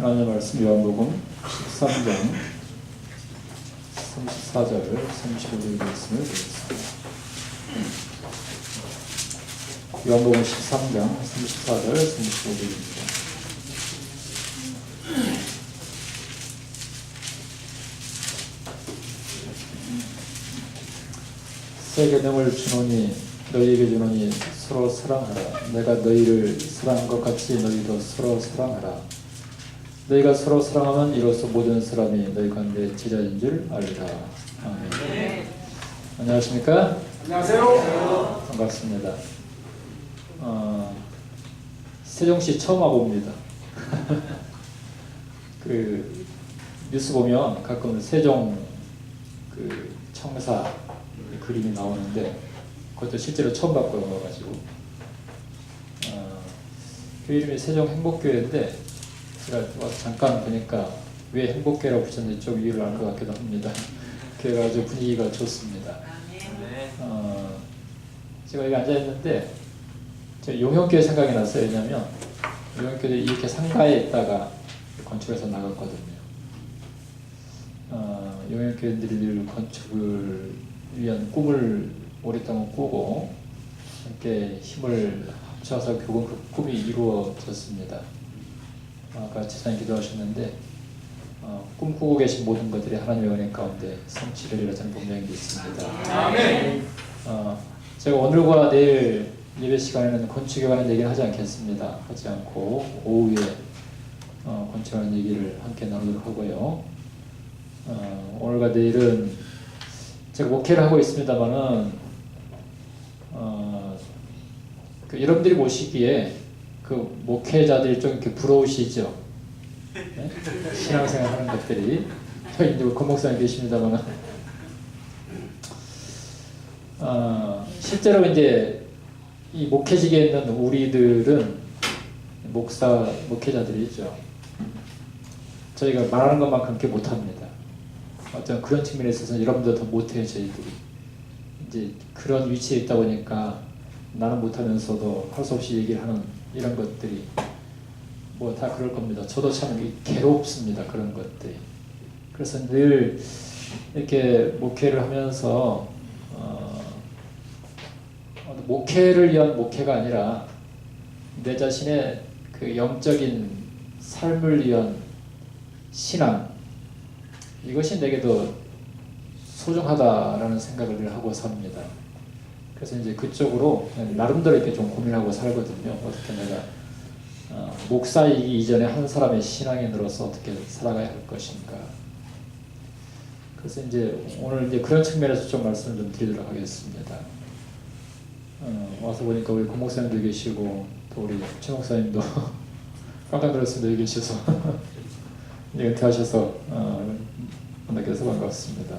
하나님의 말씀 요한복음 13장 34절 35절 말씀을 보겠습니다. 요한복음 13장 34절 35절입니다. 새 계명을 주노니 너희에게 주노니 서로 사랑하라. 내가 너희를 사랑한 것 같이 너희도 서로 사랑하라. 너희가 서로 사랑하면 이로써 모든 사람이 너희 가운데 제자인 줄 알리라. 아멘. 네. 안녕하십니까? 안녕하세요. 반갑습니다. 세종시 처음 와봅니다. 그 뉴스 보면 가끔 세종 그 청사 그림이 나오는데 그것도 실제로 처음 봤고 와가지고 교회 이름이 세종 행복교회인데 제가 와서 잠깐 보니까 왜 행복교회라고 붙였는지 좀 이유를 알 것 같기도 합니다. 교회가 아주 분위기가 좋습니다. 제가 여기 앉아있는데 제가 용영교회 생각이 났어요. 왜냐하면 용영교회 이렇게 상가에 있다가 건축해서 나갔거든요. 용영교회들이 늘 건축을 위한 꿈을 오랫동안 꾸고 함께 힘을 합쳐서 결국 그 꿈이 이루어졌습니다. 아까 지사님 기도하셨는데 꿈꾸고 계신 모든 것들이 하나님의 은혜 가운데 성취되리라 저는 분명히 믿습니다. 아멘. 제가 오늘과 내일 예배 시간에는 건축에 관한 얘기를 하지 않겠습니다. 하지 않고 오후에 건축에 관한 얘기를 함께 나누도록 하고요. 오늘과 내일은 제가 목회를 하고 있습니다만은 여러분들이 보시기에 그 목회자들이 좀 이렇게 부러우시죠? 네? 신앙생활 하는 것들이 저희 이제 권목사님 계십니다만은 실제로 이제 이 목회직에 있는 우리들은 목회자들이죠. 저희가 말하는 것만큼 그렇게 못합니다. 어떤 그런 측면에 있어서 여러분들 더 못해요. 저희들이 이제 그런 위치에 있다 보니까 나는 못하면서도 할 수 없이 얘기를 하는 이런 것들이 뭐 다 그럴 겁니다. 저도 참 괴롭습니다. 그런 것들이. 그래서 늘 이렇게 목회를 하면서 목회를 위한 목회가 아니라 내 자신의 그 영적인 삶을 위한 신앙, 이것이 내게도 소중하다라는 생각을 늘 하고 삽니다. 그래서 이제 그쪽으로 나름대로 이렇게 좀 고민하고 살거든요. 어떻게 내가 목사이기 이전에 한 사람의 신앙인으로서 어떻게 살아가야 할 것인가. 그래서 이제 오늘 이제 그런 측면에서 좀 말씀을 좀 드리도록 하겠습니다. 와서 보니까 우리 고목사님도 계시고 또 우리 최 목사님도 깜짝 놀랐습니다. 여기 계셔서 이제 은퇴하셔서 만나게 돼서 반갑습니다.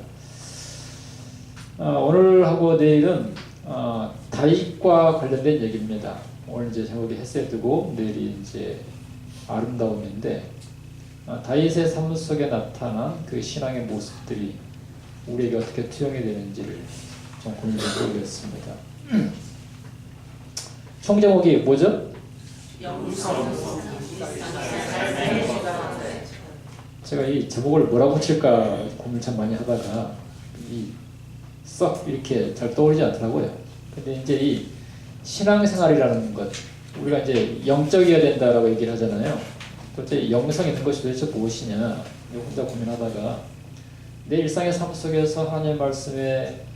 오늘하고 내일은 다윗과 관련된 얘기입니다. 오늘 이제 제목이 헤세드고 내일이 이제 아름다움인데 다윗의 삶 속에 나타난 그 신앙의 모습들이 우리에게 어떻게 투영이 되는지를 좀 고민 좀 해보겠습니다. 총 제목이 뭐죠? 제가 이 제목을 뭐라고 칠까 고민을 참 많이 하다가 썩 이렇게 잘 떠오르지 않더라고요. 근데 이제 이 신앙생활이라는 것, 우리가 이제 영적이어야 된다라고 얘기를 하잖아요. 도대체 영성 있는 것이 도대체 무엇이냐, 혼자 고민하다가 내 일상의 삶 속에서 하나님의 말씀에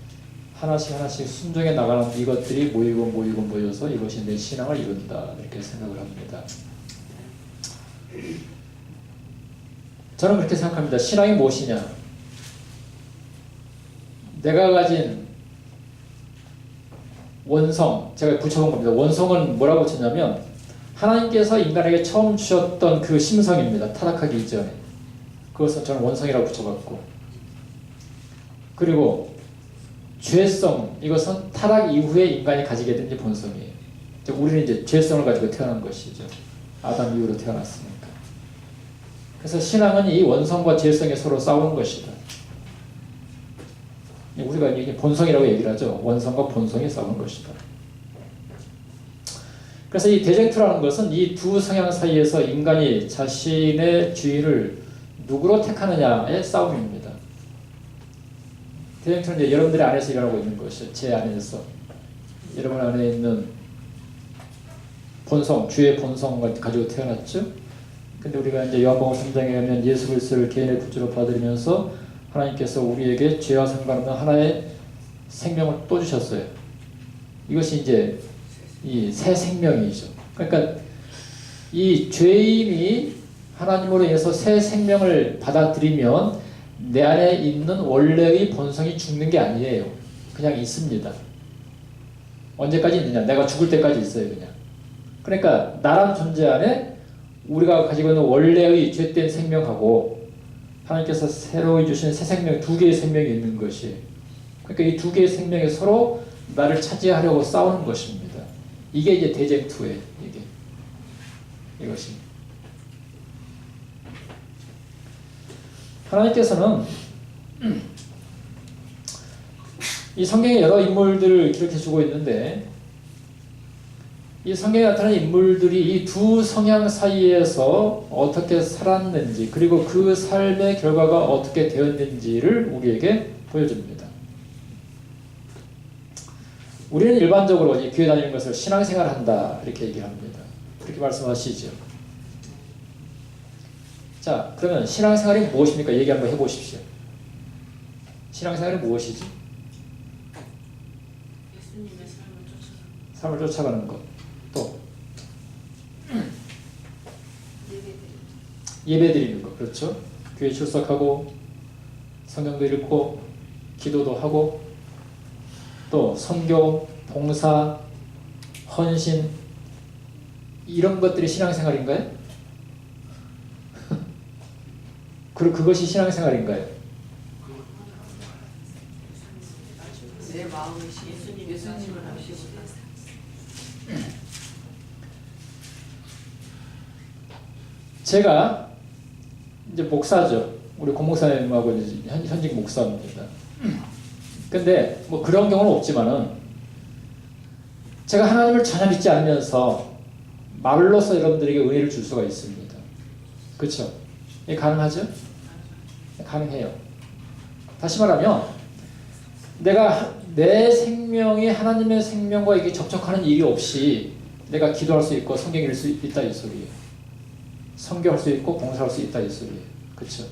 하나씩 순종해 나가는 이것들이 모여서 이것이 내 신앙을 이룬다, 이렇게 생각을 합니다. 저는 그렇게 생각합니다. 신앙이 무엇이냐? 내가 가진 원성, 제가 붙여본 겁니다. 원성은 뭐라고 붙였냐면 하나님께서 인간에게 처음 주셨던 그 심성입니다. 타락하기 이전에. 그것을 저는 원성이라고 붙여봤고, 그리고 죄성, 이것은 타락 이후에 인간이 가지게 된 본성이에요. 우리는 이제 죄성을 가지고 태어난 것이죠. 아담 이후로 태어났으니까. 그래서 신앙은 이 원성과 죄성이 서로 싸우는 것이다. 우리가 이게 본성이라고 얘기를 하죠. 원성과 본성이 싸우는 것이다. 그래서 이 대쟁투라는 것은 이 두 성향 사이에서 인간이 자신의 주인을 누구로 택하느냐의 싸움입니다. 대쟁투는 이제 여러분들의 안에서 일어나고 있는 것이죠. 제 안에서. 여러분 안에 있는 본성, 주의 본성을 가지고 태어났죠. 근데 우리가 이제 요한복음 3장에 가면 예수 그리스도를 개인의 구주로 받으면서 하나님께서 우리에게 죄와 상관없는 하나의 생명을 또 주셨어요. 이것이 이제 이 새 생명이죠. 그러니까 이 죄인이 하나님으로 인해서 새 생명을 받아들이면 내 안에 있는 원래의 본성이 죽는 게 아니에요. 그냥 있습니다. 언제까지 있느냐? 내가 죽을 때까지 있어요. 그냥. 그러니까 나란 존재 안에 우리가 가지고 있는 원래의 죄된 생명하고 하나님께서 새로 주신 새 생명, 두 개의 생명이 있는 것이. 그러니까 이 두 개의 생명이 서로 나를 차지하려고 싸우는 것입니다. 이게 이제 대쟁투예요. 이것이. 하나님께서는 이 성경에 여러 인물들을 기록해주고 있는데 이 성경에 나타나는 인물들이 이 두 성향 사이에서 어떻게 살았는지 그리고 그 삶의 결과가 어떻게 되었는지를 우리에게 보여줍니다. 우리는 일반적으로 교회 다니는 것을 신앙생활 한다 이렇게 얘기합니다. 그렇게 말씀하시죠. 자, 그러면 신앙생활이 무엇입니까? 얘기 한번 해보십시오. 신앙생활이 무엇이지? 예수님의 삶을 쫓아가는 것. 또 예배 드리는 것. 그렇죠? 교회 출석하고 성경도 읽고 기도도 하고 또 선교, 봉사, 헌신 이런 것들이 신앙생활인가요? 그리고 그것이 신앙생활인가요? 내 마음이 예수님을 아시고 제가 이제 목사죠. 우리 고목사님하고 이제 현직 목사입니다. 근데 뭐 그런 경우는 없지만은 제가 하나님을 전혀 믿지 않으면서 말로서 여러분들에게 은혜를 줄 수가 있습니다. 그렇죠? 이게 가능하죠? 가능해요. 다시 말하면 내가 내 생명이 하나님의 생명과 이게 접촉하는 일이 없이 내가 기도할 수 있고 성경 읽을 수 있다 이 소리예요. 선교할 수 있고 봉사할 수 있다 이 소리예요. 그렇죠?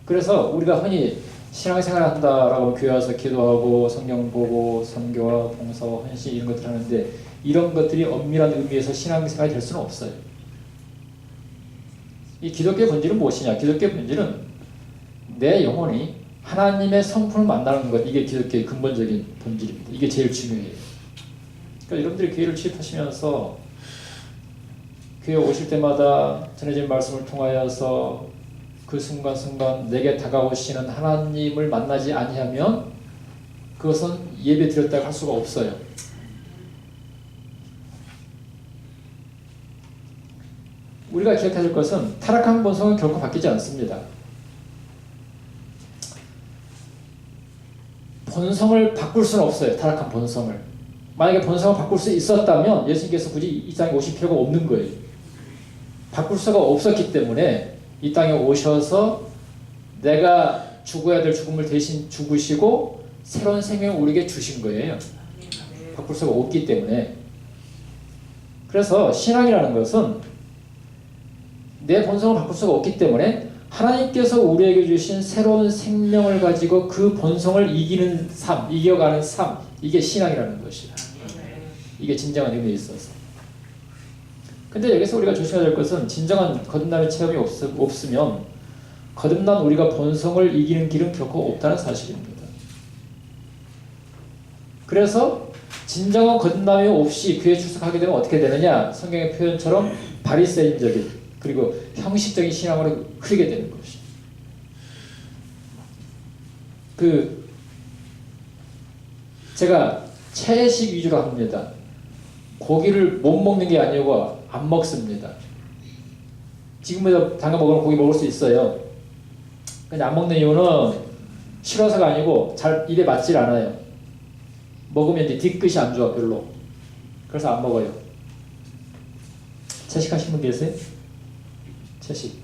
그래서 우리가 흔히 신앙생활 한다라고 교회 와서 기도하고 성경 보고 선교와 봉사와 헌신 이런 것들 하는데 이런 것들이 엄밀한 의미에서 신앙생활이 될 수는 없어요. 이 기독교의 본질은 무엇이냐? 기독교의 본질은 내 영혼이 하나님의 성품을 만나는 것, 이게 기독교의 근본적인 본질입니다. 이게 제일 중요해요. 그러니까 여러분들이 교회를 취입하시면서 교회 오실 때마다 전해진 말씀을 통하여서 그 순간순간 내게 다가오시는 하나님을 만나지 아니하면 그것은 예배 드렸다고 할 수가 없어요. 우리가 기억해야 될 것은 타락한 본성은 결코 바뀌지 않습니다. 본성을 바꿀 수는 없어요. 타락한 본성을. 만약에 본성을 바꿀 수 있었다면 예수님께서 굳이 이 땅에 오실 필요가 없는 거예요. 바꿀 수가 없었기 때문에 이 땅에 오셔서 내가 죽어야 될 죽음을 대신 죽으시고 새로운 생명을 우리에게 주신 거예요. 바꿀 수가 없기 때문에. 그래서 신앙이라는 것은 내 본성을 바꿀 수가 없기 때문에 하나님께서 우리에게 주신 새로운 생명을 가지고 그 본성을 이기는 삶, 이겨가는 삶, 이게 신앙이라는 것이야. 이게 진정한 의미에 있어서. 근데 여기서 우리가 조심해야 될 것은 진정한 거듭남의 체험이 없으면 거듭난 우리가 본성을 이기는 길은 결코 없다는 사실입니다. 그래서 진정한 거듭남이 없이 교회에 출석하게 되면 어떻게 되느냐? 성경의 표현처럼 바리새인적인 그리고 형식적인 신앙으로 흐르게 되는 것이. 제가 채식 위주로 합니다. 고기를 못 먹는 게 아니고 안 먹습니다. 지금부터 당장 먹으면 고기 먹을 수 있어요. 근데 안 먹는 이유는 싫어서가 아니고 잘 입에 맞질 않아요. 먹으면 이제 뒤끝이 안 좋아 별로. 그래서 안 먹어요. 채식하신 분 계세요? 채식.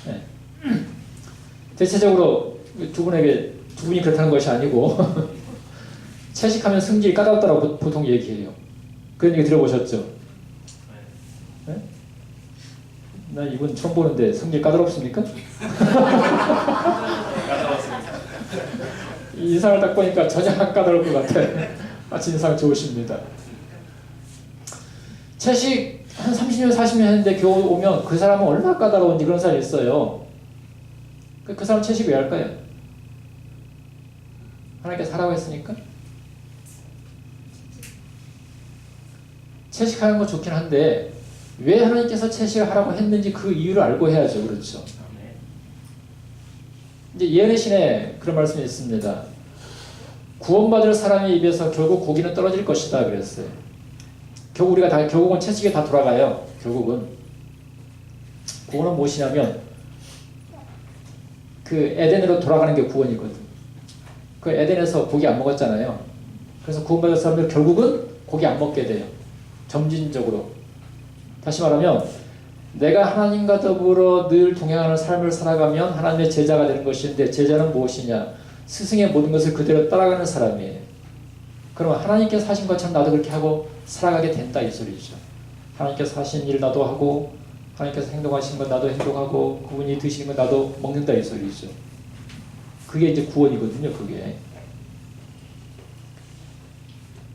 네. 대체적으로 두 분이 그렇다는 것이 아니고 채식하면 성질이 까다롭다고 보통 얘기해요. 그런 얘기 들어보셨죠? 네? 나 이분 처음 보는데 성질 까다롭습니까? 이 인상을 딱 보니까 전혀 안 까다로울 것 같아요. 아주 인상 좋으십니다. 채식 한 30년 40년 했는데 겨우 오면 그 사람은 얼마나 까다로운지 그런 사람이 있어요. 그 사람 채식 왜 할까요? 하나님께서 하라고 했으니까? 채식하는 거 좋긴 한데 왜 하나님께서 채식을 하라고 했는지 그 이유를 알고 해야죠. 그렇죠? 이제 예언의 신에 그런 말씀이 있습니다. 구원받을 사람의 입에서 결국 고기는 떨어질 것이다 그랬어요. 결국은 채식에 다 돌아가요. 결국은 구원은 무엇이냐면 그 에덴으로 돌아가는 게 구원이거든. 그 에덴에서 고기 안 먹었잖아요. 그래서 구원받을 사람들 결국은 고기 안 먹게 돼요. 점진적으로. 다시 말하면 내가 하나님과 더불어 늘 동행하는 삶을 살아가면 하나님의 제자가 되는 것인데 제자는 무엇이냐? 스승의 모든 것을 그대로 따라가는 사람이에요. 그러면 하나님께서 하신 것처럼 나도 그렇게 하고 살아가게 된다 이 소리죠. 하나님께서 하신 일 나도 하고 하나님께서 행동하신 것 나도 행동하고 그분이 드시는 것 나도 먹는다 이 소리죠. 그게 이제 구원이거든요. 그게.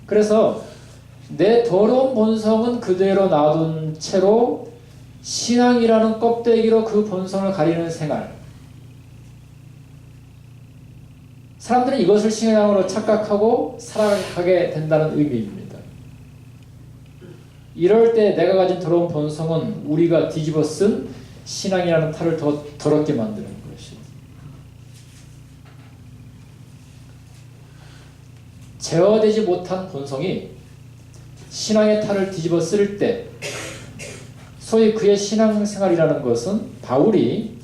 그래서 내 더러운 본성은 그대로 놔둔 채로 신앙이라는 껍데기로 그 본성을 가리는 생활. 사람들은 이것을 신앙으로 착각하고 살아가게 된다는 의미입니다. 이럴 때 내가 가진 더러운 본성은 우리가 뒤집어 쓴 신앙이라는 탈을 더 더럽게 만드는 것이죠. 제어되지 못한 본성이 신앙의 탈을 뒤집어 쓸 때 소위 그의 신앙생활이라는 것은 바울이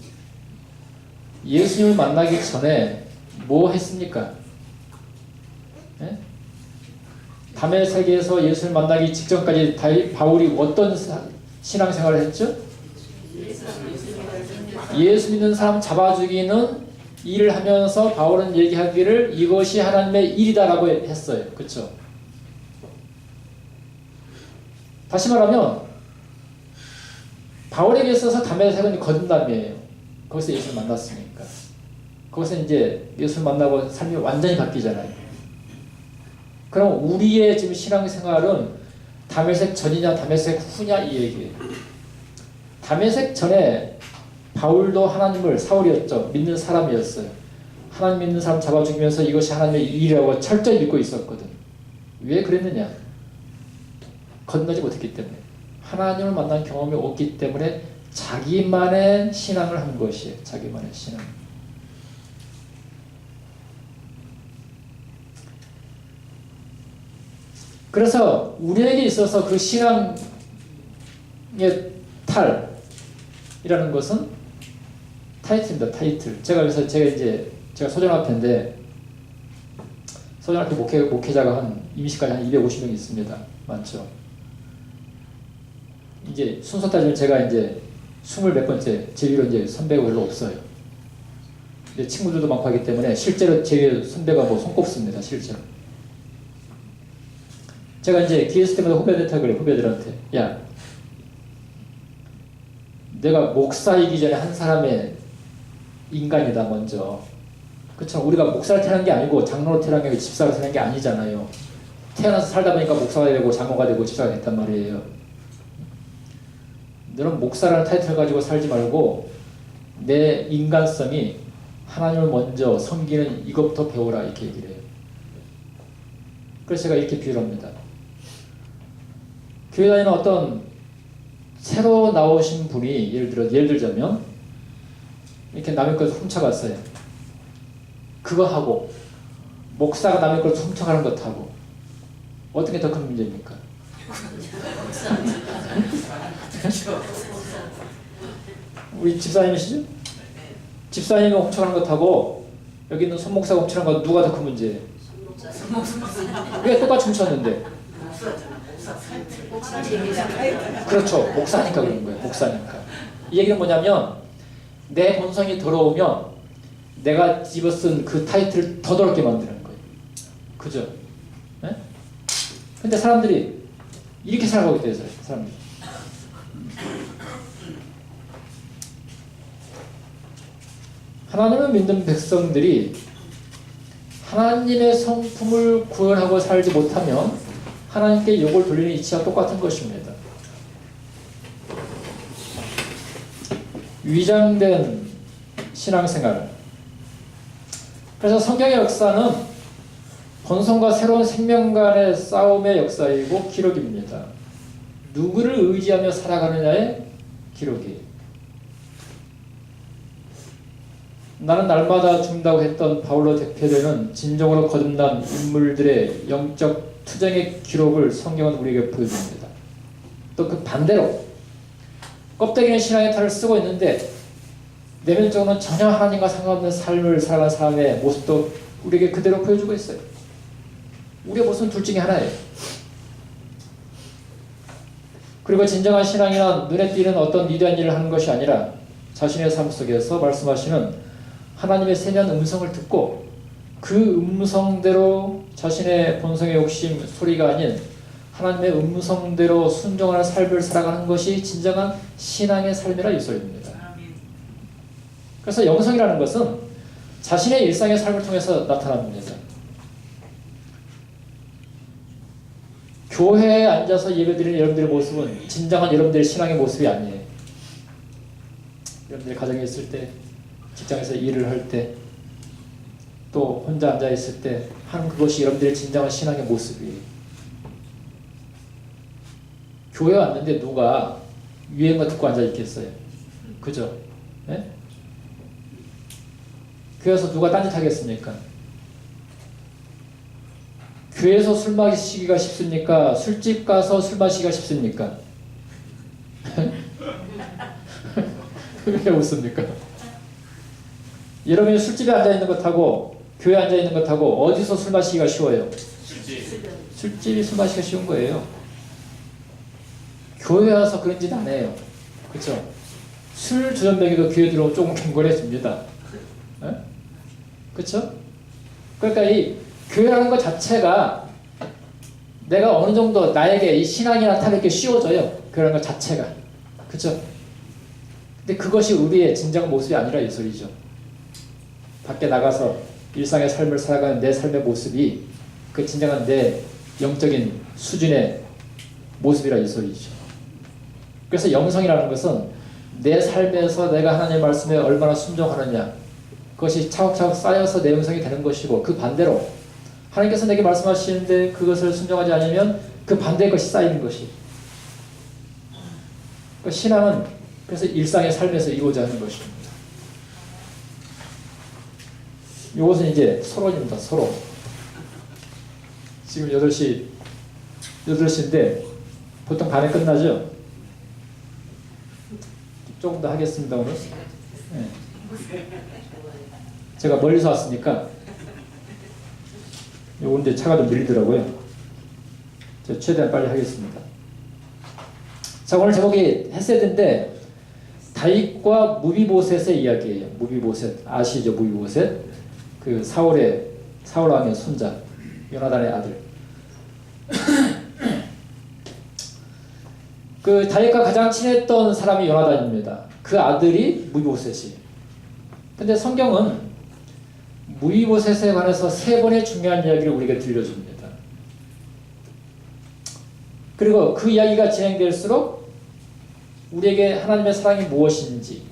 예수님을 만나기 전에 뭐 했습니까? 네? 담의 세계에서 예수를 만나기 직전까지 바울이 어떤 신앙생활을 했죠? 예수 믿는 사람 잡아 죽이는 일을 하면서 바울은 얘기하기를 이것이 하나님의 일이다라고 했어요. 그렇죠? 다시 말하면 바울에게 있어서 담의 세계는 거듭남이에요. 거기서 예수를 만났으니까. 거기서 이제 예수를 만나고 삶이 완전히 바뀌잖아요. 그럼 우리의 지금 신앙생활은 다메섹 전이냐 다메섹 후냐 이 얘기예요. 다메섹 전에 바울도 하나님을 사울이었죠. 믿는 사람이었어요. 하나님 믿는 사람 잡아 죽이면서 이것이 하나님의 일이라고 철저히 믿고 있었거든. 왜 그랬느냐? 건너지 못했기 때문에. 하나님을 만난 경험이 없기 때문에 자기만의 신앙을 한 것이에요. 자기만의 신앙. 그래서 우리에게 있어서 그 신앙의 탈이라는 것은 타이틀입니다. 타이틀. 제가 소정학회인데 소정학회 목회자가 한 임시까지 한 250명 있습니다. 많죠. 이제 순서 따지면 제가 이제 20몇 번째 제 위로 이제 선배가 별로 없어요. 근데 친구들도 많고 하기 때문에 실제로 제 위에 선배가 뭐 손꼽습니다. 실제로. 제가 이제 기회수 때마다 후배들한테 그래, 후배들한테. 야, 내가 목사이기 전에 한 사람의 인간이다, 먼저. 그쵸? 우리가 목사를 태어난 게 아니고 장로로 태어난 게 아니고 집사로 태어난 게 아니잖아요. 태어나서 살다 보니까 목사가 되고 장로가 되고 집사가 됐단 말이에요. 너는 목사라는 타이틀을 가지고 살지 말고 내 인간성이 하나님을 먼저 섬기는 이것부터 배우라 이렇게 얘기를 해요. 그래서 제가 이렇게 비유를 합니다. 교회 다니는 어떤 새로 나오신 분이 예를 들자면 이렇게 남의 것을 훔쳐갔어요. 그거 하고 목사가 남의 것을 훔쳐가는 것하고 어떤 게 더 큰 문제입니까? 우리 집사님이시죠? 집사님이 훔쳐가는 것하고 여기 있는 손목사가 훔쳐가는 것 누가 더 큰 문제예요? 왜 똑같이 훔쳤는데? 그렇죠. 목사니까 그런 거예요. 목사니까. 이 얘기는 뭐냐면 내 본성이 더러우면 내가 집어쓴 그 타이틀을 더 더럽게 만드는 거예요. 그죠? 네? 근데 사람들이 이렇게 생각하고 있대요. 사람들이. 하나님을 믿는 백성들이 하나님의 성품을 구현하고 살지 못하면 하나님께 욕을 돌리는 이치와 똑같은 것입니다. 위장된 신앙생활. 그래서 성경의 역사는 본성과 새로운 생명 간의 싸움의 역사이고 기록입니다. 누구를 의지하며 살아가느냐의 기록이에요. 나는 날마다 죽는다고 했던 바울로 대표되는 진정으로 거듭난 인물들의 영적 투쟁의 기록을 성경은 우리에게 보여줍니다. 또 그 반대로 껍데기는 신앙의 탈을 쓰고 있는데 내면적으로는 전혀 하나님과 상관없는 삶을 살아가는 사람의 모습도 우리에게 그대로 보여주고 있어요. 우리의 모습은 둘 중에 하나예요. 그리고 진정한 신앙이란 눈에 띄는 어떤 위대한 일을 하는 것이 아니라 자신의 삶 속에서 말씀하시는 하나님의 세미한 음성을 듣고 그 음성대로 자신의 본성의 욕심 소리가 아닌 하나님의 음성대로 순종하는 삶을 살아가는 것이 진정한 신앙의 삶이라 이 소리입니다. 그래서 영성이라는 것은 자신의 일상의 삶을 통해서 나타납니다. 교회에 앉아서 예배드리는 여러분들의 모습은 진정한 여러분들의 신앙의 모습이 아니에요. 여러분들이 가정에 있을 때, 직장에서 일을 할 때, 또 혼자 앉아 있을 때 하는 그것이 여러분들의 진정한 신앙의 모습이에요. 교회 왔는데 누가 유행어 듣고 앉아 있겠어요? 그죠? 네? 교회에서 누가 딴짓하겠습니까? 교회에서 술 마시기가 쉽습니까? 술집 가서 술 마시기가 쉽습니까? 왜 웃습니까? 여러분이 술집에 앉아있는 것하고 교회에 앉아있는 것하고 어디서 술 마시기가 쉬워요? 술집이 술 마시기가 쉬운 거예요. 교회 와서 그런 짓 안 해요. 그렇죠? 술 주전뱅이도 교회 들어오면 조금 경건해집니다. 그렇죠? 그러니까 이 교회라는 것 자체가 내가 어느 정도 나에게 이 신앙이 나타내기 쉬워져요. 교회라는 것 자체가. 그렇죠? 근데 그것이 우리의 진정한 모습이 아니라 이 소리죠. 밖에 나가서 일상의 삶을 살아가는 내 삶의 모습이 그 진정한 내 영적인 수준의 모습이라 이 소리죠. 그래서 영성이라는 것은 내 삶에서 내가 하나님의 말씀에 얼마나 순종하느냐, 그것이 차곡차곡 쌓여서 내 영성이 되는 것이고, 그 반대로 하나님께서 내게 말씀하시는데 그것을 순종하지 않으면 그 반대의 것이 쌓이는 것이. 그러니까 신앙은 그래서 일상의 삶에서 이루어져야 하는 것입니다. 이것은 이제 서론입니다. 서론. 지금 8시인데 보통 반에 끝나죠? 조금 더 하겠습니다, 오늘. 네. 제가 멀리서 왔으니까 오는데 차가 좀 밀리더라고요. 제가 최대한 빨리 하겠습니다. 자, 오늘 제목이 헤세드인데 다윗과 무비보셋의 이야기예요. 무비보셋 아시죠? 무비보셋 그 사울 왕의 손자, 요나단의 아들. 그 다윗과 가장 친했던 사람이 요나단입니다. 그 아들이 무비보셋이. 근데 성경은 무비보셋에 관해서 3번의 중요한 이야기를 우리에게 들려줍니다. 그리고 그 이야기가 진행될수록 우리에게 하나님의 사랑이 무엇인지,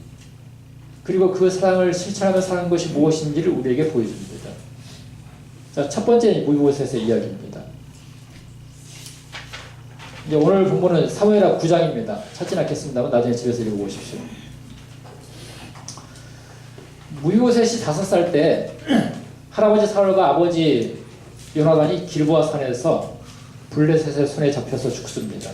그리고 그 사랑을 실천하며 사는 것이 무엇인지를 우리에게 보여줍니다. 자, 첫 번째 무비보셋의 이야기입니다. 이제 오늘 본문은 사무엘하 9장입니다. 찾진 않겠습니다만 나중에 집에서 읽어보십시오. 무비보셋이 5살 때 할아버지 사울과 아버지 요나단이 길보아 산에서 블레셋의 손에 잡혀서 죽습니다.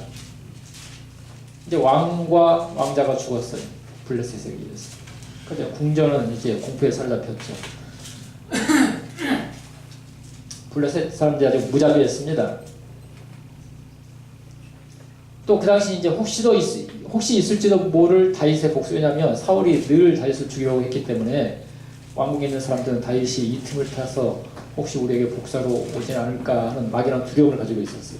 이제 왕과 왕자가 죽었어요. 블레셋에 의해서. 그죠? 궁전은 이제 공포에 사로잡혔죠. 블레셋 사람들이 아주 무자비했습니다. 또 그 당시 이제 혹시 있을지도 모를 다윗의 복수. 왜냐하면 사울이 늘 다윗을 죽이려고 했기 때문에 왕궁에 있는 사람들은 다윗이 이 틈을 타서 혹시 우리에게 복수하러 오진 않을까 하는 막연한 두려움을 가지고 있었어요.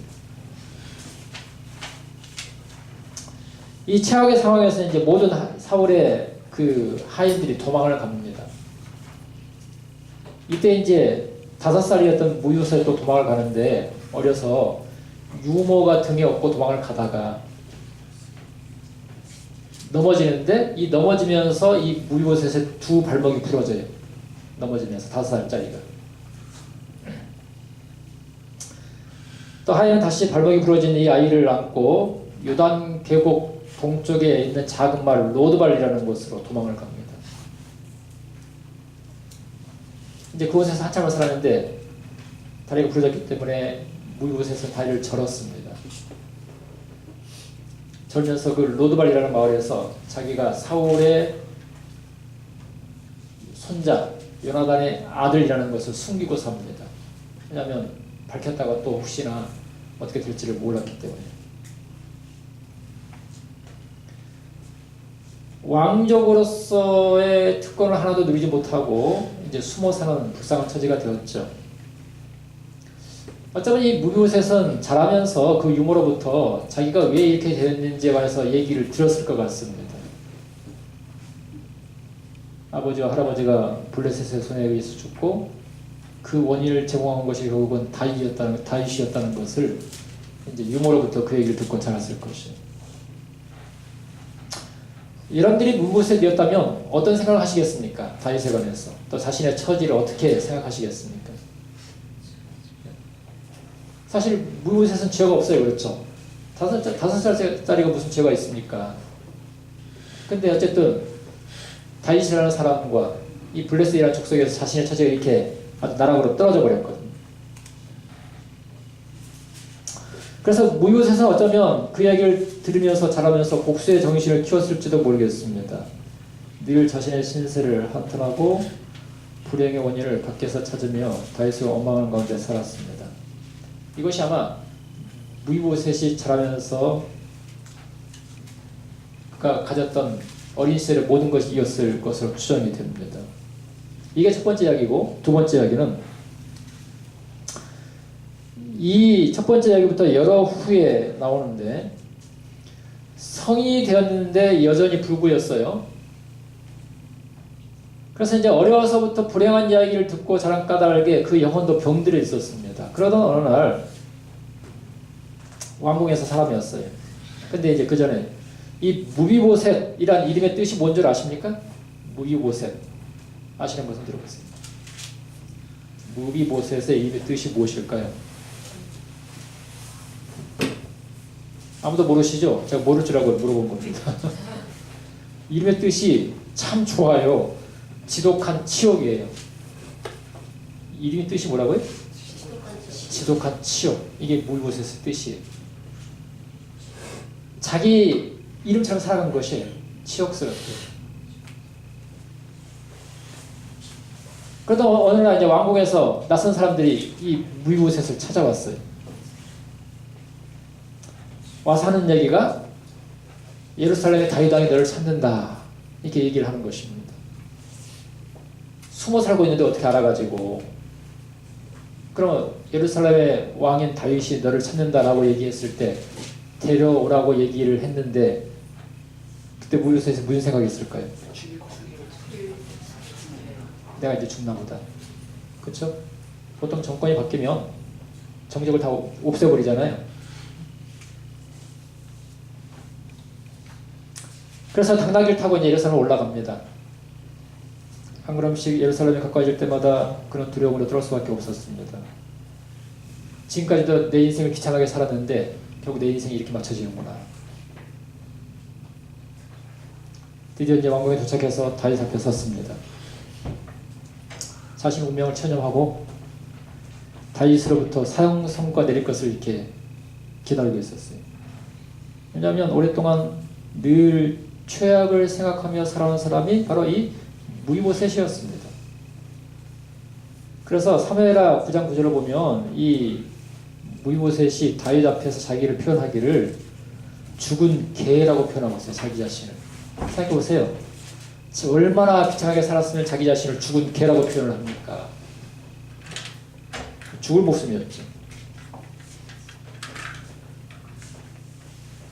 이 최악의 상황에서 이제 모든 사울의 그 하인들이 도망을 갑니다. 이때 이제 5살이었던 무유사에 또 도망을 가는데, 어려서 유모가 등에 업고 도망을 가다가 넘어지는데, 이 넘어지면서 이 무유보셋의 두 발목이 부러져요. 넘어지면서 5살짜리가. 또 하인은 다시 발목이 부러진 이 아이를 안고 요단 계곡 동쪽에 있는 작은 마을 로드발이라는 곳으로 도망을 갑니다. 이제 그곳에서 한참을 살았는데 다리가 부러졌기 때문에 무유보셋은 다리를 절었습니다. 절면서 그 로드발이라는 마을에서 자기가 사울의 손자 요나단의 아들이라는 것을 숨기고 삽니다. 왜냐하면 밝혔다가 또 혹시나 어떻게 될지를 몰랐기 때문에. 왕족으로서의 특권을 하나도 누리지 못하고 이제 숨어 사는 불쌍한 처지가 되었죠. 어쩌면 이 무비보셋은 자라면서 그 유모로부터 자기가 왜 이렇게 되었는지에 관해서 얘기를 들었을 것 같습니다. 아버지와 할아버지가 블레셋의 손에 의해서 죽고 그 원인을 제공한 것이 결국은 다윗이었다는 것을 이제 유모로부터 그 얘기를 듣고 자랐을 것이에요. 여러분들이 무비보셋이었다면 어떤 생각을 하시겠습니까? 다윗에 관해서. 또 자신의 처지를 어떻게 생각하시겠습니까? 사실 무비보셋은 죄가 없어요. 그렇죠? 5살짜리가 무슨 죄가 있습니까? 근데 어쨌든 다윗이라는 사람과 이 블레셋이라는 족속에서 자신의 처지가 이렇게 아주 나락으로 떨어져 버렸거든요. 그래서 무비보셋은 어쩌면 그 이야기를 들으면서 자라면서 복수의 정신을 키웠을지도 모르겠습니다. 늘 자신의 신세를 한탄하고 불행의 원인을 밖에서 찾으며 다윗을 원망하는 가운데 살았습니다. 이것이 아마 무비보셋이 자라면서 그가 가졌던 어린 시절의 모든 것이 이었을 것으로 추정이 됩니다. 이게 첫 번째 이야기고, 두 번째 이야기는 이 첫 번째 이야기부터 여러 후에 나오는데, 성인이 되었는데 여전히 불구였어요. 그래서 이제 어려서부터 불행한 이야기를 듣고 자란 까닭에 그 영혼도 병들어 있었습니다. 그러던 어느 날 왕궁에서 사람이었어요. 근데 이제 그 전에 이 무비보셋이란 이름의 뜻이 뭔 줄 아십니까? 무비보셋. 아시는 분은 들어보세요. 무비보셋의 이름의 뜻이 무엇일까요? 아무도 모르시죠? 제가 모를 줄 알고 물어본 겁니다. 이름의 뜻이 참 좋아요. 지독한 치욕이에요. 이름의 뜻이 뭐라고요? 지독한 치욕. 이게 무비보셋의 뜻이에요. 자기 이름처럼 살아간 것이 치욕스럽게. 그러다 어느 날 이제 왕궁에서 낯선 사람들이 이 무비보셋을 찾아왔어요. 와서 하는 얘기가 예루살렘의 다윗 왕이 너를 찾는다. 이렇게 얘기를 하는 것입니다. 숨어 살고 있는데 어떻게 알아가지고. 그러면 예루살렘의 왕인 다윗이 너를 찾는다라고 얘기했을 때 데려오라고 얘기를 했는데 그때 무비보셋이 무슨 생각이 있을까요? 내가 이제 죽나 보다. 그렇죠? 보통 정권이 바뀌면 정적을 다 없애버리잖아요. 그래서 당나귀를 타고 이제 예루살렘에 올라갑니다. 한 걸음씩 예루살렘에 가까워질 때마다 그런 두려움으로 떨 수밖에 없었습니다. 지금까지도 내 인생을 비참하게 살았는데 결국 내 인생이 이렇게 맞춰지는구나. 드디어 이제 왕궁에 도착해서 다윗 앞에 섰습니다. 자신의 운명을 체념하고 다윗으로부터 사형선고가 내릴 것을 이렇게 기다리고 있었어요. 왜냐하면 오랫동안 늘 최악을 생각하며 살아온 사람이 바로 이 무비보셋이었습니다. 그래서 사무엘하 9장 9절을 보면 이 무비보셋이 다윗 앞에서 자기를 표현하기를 죽은 개라고 표현하고 있어요. 자기 자신을. 생각해 보세요. 얼마나 비참하게 살았으면 자기 자신을 죽은 개라고 표현을 합니까? 죽을 목숨이었죠.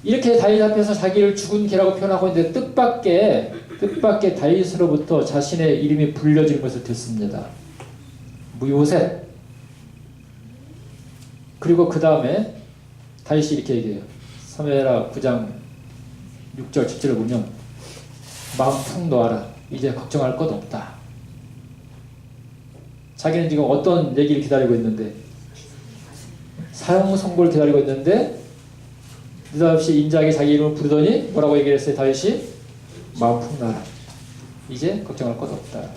이렇게 다윗 앞에서 자기를 죽은 개라고 표현하고 있는데 뜻밖의 다윗으로부터 자신의 이름이 불려지는 것을 듣습니다. 무요셉. 그리고 그 다음에 다윗이 이렇게 얘기해요. 사무엘하 9장 6절 7절을 보면 마음 푹 놓아라. 이제 걱정할 것 없다. 자기는 지금 어떤 얘기를 기다리고 있는데, 사형 선고를 기다리고 있는데 느닷없이 인자하게 자기 이름을 부르더니 뭐라고 얘기를 했어요? 다윗이 마음 푹 놔라. 이제 걱정할 것 없다.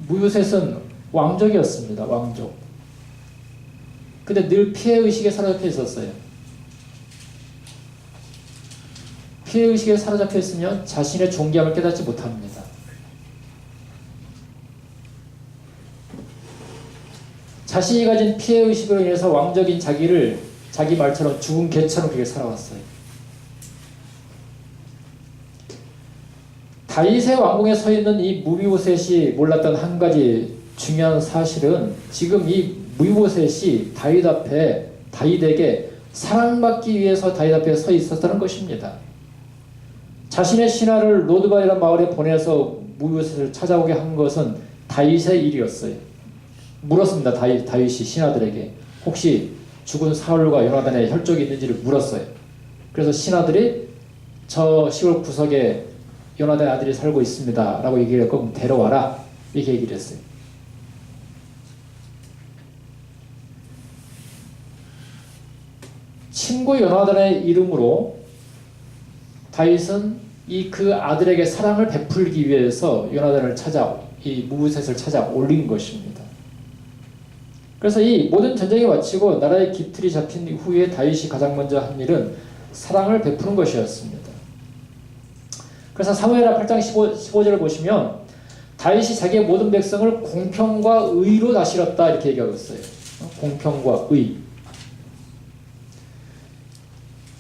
무요셋은 왕족이었습니다. 왕족. 근데 늘 피해의식에 사로잡혀 있었어요. 피해의식에 사로잡혀 있으면 자신의 존귀함을 깨닫지 못합니다. 자신이 가진 피해의식으로 인해서 왕적인 자기를 자기 말처럼 죽은 개처럼 그렇게 살아왔어요. 다윗의 왕궁에 서 있는 이 무비보셋이 몰랐던 한 가지 중요한 사실은 지금 이 무비보셋이 다윗에게 사랑받기 위해서 다윗 앞에 서 있었다는 것입니다. 자신의 신하를 로드발이라는 마을에 보내서 무비보셋을 찾아오게 한 것은 다윗의 일이었어요. 물었습니다. 다윗이 신하들에게 혹시 죽은 사울과 요나단의 혈족이 있는지를 물었어요. 그래서 신하들이 저 시골 구석에 요나단의 아들이 살고 있습니다 라고 얘기를 했고 데려와라 이렇게 얘기를 했어요. 친구 요나단의 이름으로 다윗은 그 아들에게 사랑을 베풀기 위해서 요나단을 이 무브셋을 찾아 올린 것입니다. 그래서 이 모든 전쟁이 마치고 나라의 깃틀이 잡힌 후에 다윗이 가장 먼저 한 일은 사랑을 베푸는 것이었습니다. 그래서 사무엘하 8장 15절을 보시면 다윗이 자기의 모든 백성을 공평과 의로 다스렸다 이렇게 얘기하고 있어요. 공평과 의.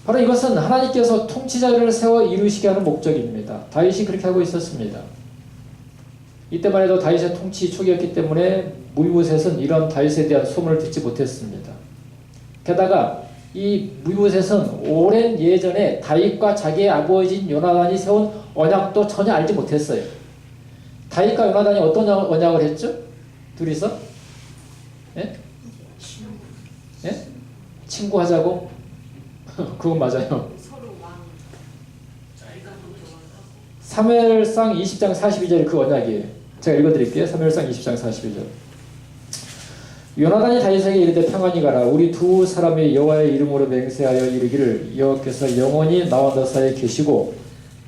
바로 이것은 하나님께서 통치자를 세워 이루시게 하는 목적입니다. 다윗이 그렇게 하고 있었습니다. 이때만 해도 다윗의 통치 초기였기 때문에 무비보셋은 이런 다윗에 대한 소문을 듣지 못했습니다. 게다가 이 무비보셋은 오랜 예전에 다윗과 자기의 아버지인 요나단이 세운 언약도 전혀 알지 못했어요. 다윗과 요나단이 어떤 언약을 했죠? 둘이서? 예? 예? 친구하자고? 그건 맞아요. 서로 왕. 사무엘상 20장 42절이 그 언약이에요. 제가 읽어드릴게요. 사무엘상 20장 41절. 요나단이 다윗에게 이르되 평안히 가라. 우리 두 사람이 여호와의 이름으로 맹세하여 이르기를 여호와께서 영원히 나와 너 사이에 계시고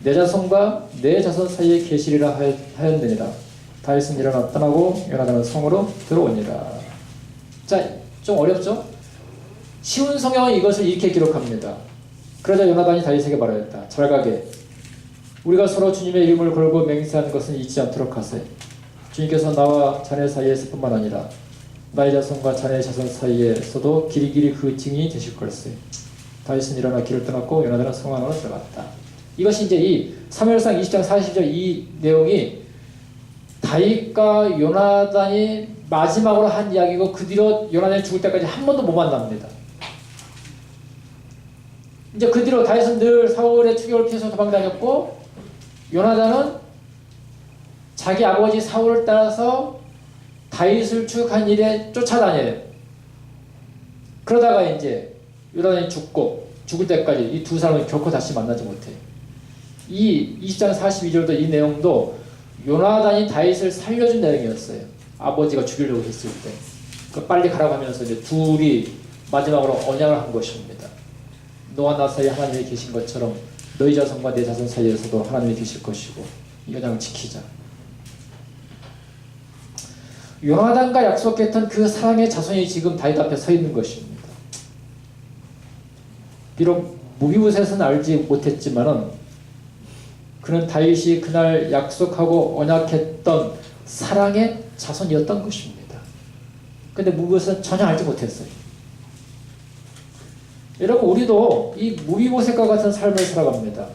내 자손과 내 자손 사이에 계시리라 하였느니라. 다윗은 일어나 떠나고 요나단은 성으로 들어오니라. 자, 좀 어렵죠? 쉬운 성경은 이것을 이렇게 기록합니다. 그러자 요나단이 다윗에게 말하였다. 잘 가게. 우리가 서로 주님의 이름을 걸고 맹세한 것은 잊지 않도록 하세. 주님께서 나와 자네 사이에서 뿐만 아니라 나의 자손과 자네의 자손 사이에서도 길이길이 그 증인이 되실 걸세. 다윗은 일어나 길을 떠났고 요나단은 성 안으로 들어갔다. 이것이 이제 이 사무엘상 20장 40절 이 내용이 다윗과 요나단이 마지막으로 한 이야기고 그 뒤로 요나단이 죽을 때까지 한 번도 못 만납니다. 이제 그 뒤로 다윗은 늘 사울의 추격을 피해서 도망다녔고 요나단은 자기 아버지 사울을 따라서 다윗을 추격한 일에 쫓아다녀요. 그러다가 이제 요나단이 죽을 때까지 이 두 사람은 결코 다시 만나지 못해요. 이 20장 42절도 이 내용도 요나단이 다윗을 살려준 내용이었어요. 아버지가 죽이려고 했을 때 빨리 가라고 하면서 이제 둘이 마지막으로 언약을 한 것입니다. 너와 나 사이에 하나님이 계신 것처럼 너희 자손과 내 자손 사이에서도 하나님이 계실 것이고 이 언약을 지키자. 요나단과 약속했던 그 사랑의 자손이 지금 다윗 앞에 서 있는 것입니다. 비록 무비보셋은 알지 못했지만은 그는 다윗이 그날 약속하고 언약했던 사랑의 자손이었던 것입니다. 근데 무비보셋은 전혀 알지 못했어요. 여러분 우리도 이 무비보셋과 같은 삶을 살아갑니다.